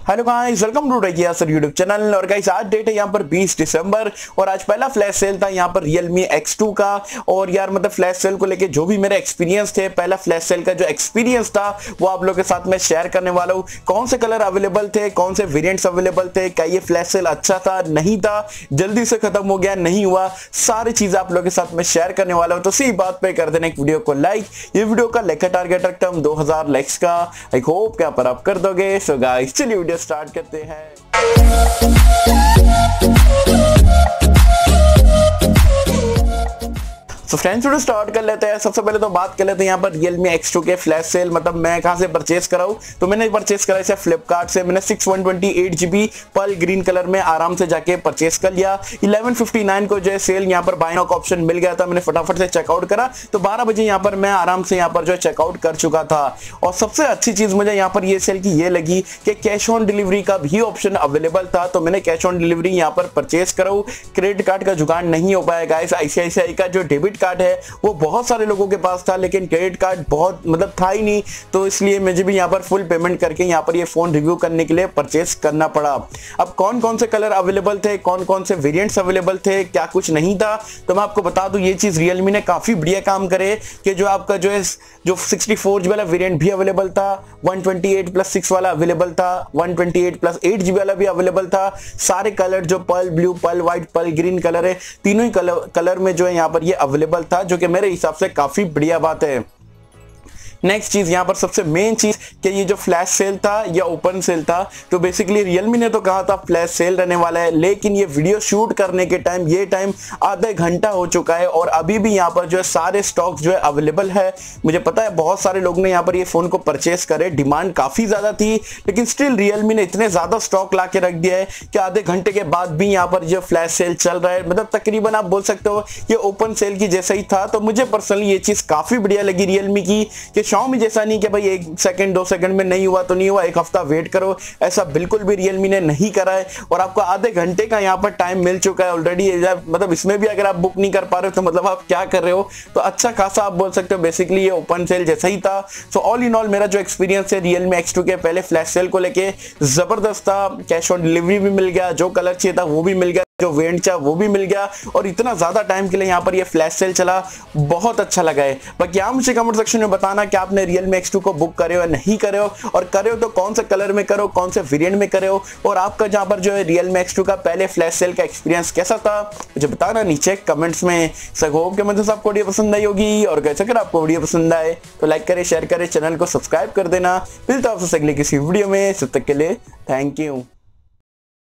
Hello guys, welcome to techy Yasar YouTube channel. और guys आज date है यहाँ पर 20 दिसंबर और आज पहला फ्लैश सेल था यहाँ पर Realme X2 का। और यार मतलब फ्लैश सेल को लेके जो भी मेरे एक्सपीरियंस थे, पहला फ्लैश सेल का जो एक्सपीरियंस था वो आप लोगों के साथ में शेयर करने वाला हूँ। कौन से कलर अवेलेबल थे, कौन से वेरिएंट्स अवेलेबल थे, क्या ये फ्लैश सेल अच्छा था, नहीं था, जल्दी से खत्म हो गया, नहीं हुआ, सारी चीजें आप लोगों के साथ में शेयर करने वाला हूँ। तो इसी बात पे कर देना एक वीडियो को लाइक। ये वीडियो का लाइक का टारगेट रखता हूँ 2000 लाइक्स का। आई होप क्या पर आप कर दोगे। सो गाइस चलिए वीडियो स्टार्ट करते हैं। तो फ्रेंड्स वीडियो स्टार्ट कर लेते हैं। सबसे पहले तो बात कर लेते हैं यहाँ पर Realme X2 के फ्लैश सेल। मतलब मैं कहां से परचेस कराऊं, तो मैंने परचेस करा इसे फ्लिपकार्ट से। मैंने 6128GB पर्ल ग्रीन कलर में आराम से जाके परचेस कर लिया। 11:59 को जो है सेल यहाँ पर बाय नाउ का ऑप्शन मिल गया था। मैंने फटाफट से चेकआउट करा तो 12 बजे यहाँ पर मैं आराम से यहाँ पर जो है चेकआउट कर चुका था। और सबसे अच्छी चीज मुझे यहाँ पर ये सेल की ये लगी कि कैश ऑन डिलीवरी का भी ऑप्शन अवेलेबल था। तो मैंने कैश ऑन डिलीवरी यहाँ पर परचेस कराऊं। क्रेडिट कार्ड का जुगाड़ नहीं हो पाया गाइस। ICICI का जो डेबिट कार्ड है वो बहुत सारे लोगों के पास था, लेकिन क्रेडिट कार्ड बहुत मतलब था ही नहीं। तो इसलिए मुझे भी यहाँ पर फुल पेमेंट करके यहाँ पर ये फोन रिव्यू करने के लिए परचेस करना पड़ा। अब कौन कौन से कलर अवेलेबल थे, कौन कौन से वेरिएंट्स अवेलेबल थे, क्या कुछ नहीं था, तो मैं आपको बता दूं ये चीज Realme ने काफी बढ़िया काम करे कि जो आपका जो है जो 64GB वाला वेरिएंट भी अवेलेबल था, 128+6 वाला अवेलेबल था, 128+8GB वाला भी अवेलेबल था। सारे कलर जो pearl blue, pearl white, pearl green colour है, तीनों ही कलर में जो है यहाँ पर ये अवेलेबल था, जो कि मेरे हिसाब से काफी बढ़िया बात है। नेक्स्ट चीज यहाँ पर सबसे मेन चीज कि ये जो फ्लैश सेल था या ओपन सेल था, तो बेसिकली Realme ने तो कहा था फ्लैश सेल रहने वाला है, लेकिन ये वीडियो शूट करने के टाइम ये टाइम आधा घंटा हो चुका है और अभी भी यहाँ पर जो है सारे स्टॉक जो है अवेलेबल है। मुझे पता है बहुत सारे लोग ने यहाँ पर ये फोन को परचेस करे, डिमांड काफी ज्यादा थी, लेकिन स्टिल Realme ने इतने ज्यादा स्टॉक ला के रख दिया है कि आधे घंटे के बाद भी यहाँ पर जो फ्लैश सेल चल रहा है। मतलब तकरीबन आप बोल सकते हो ये ओपन सेल की जैसा ही था। तो मुझे पर्सनली ये चीज काफी बढ़िया लगी Realme की कि Xiaomi जैसा नहीं कि भाई 1 सेकंड 2 सेकंड में नहीं हुआ तो नहीं हुआ, एक हफ्ता वेट करो, ऐसा बिल्कुल भी Realme ने नहीं करा है। और आपको आधे घंटे का यहाँ पर टाइम मिल चुका है ऑलरेडी। मतलब इसमें भी अगर आप बुक नहीं कर पा रहे हो तो मतलब आप क्या कर रहे हो। तो अच्छा खासा आप बोल सकते हो बेसिकली ये ओपन सेल जैसा ही था। सो ऑल इन ऑल मेरा जो एक्सपीरियंस है Realme X2 के पहले फ्लैश सेल को लेके जबरदस्त था। कैश ऑन डिलीवरी भी मिल गया, जो कलर चाहिए था वो भी मिल गया, जो वेरिएंट चाहा वो भी मिल गया, और इतना ज्यादा टाइम के लिए यहाँ पर ये फ्लैश सेल चला, बहुत अच्छा लगा है। बाकी आप मुझे कमेंट सेक्शन में बताना कि आपने Realme X2 को बुक करे हो या नहीं करे हो, और करे हो तो कौन से कलर में करो, कौन से वेरिएंट में करे हो, और आपका जहाँ पर जो है Realme X2 का पहले फ्लैश सेल का एक्सपीरियंस कैसा था मुझे बताना नीचे कमेंट्स में। होप के मतलब आपको वीडियो पसंद आई होगी, और कैसे अगर आपको वीडियो पसंद आए तो लाइक करे, शेयर करे, चैनल को सब्सक्राइब कर देना। मिलता है आपसे अगले किसी वीडियो में, तब तक के लिए थैंक यू।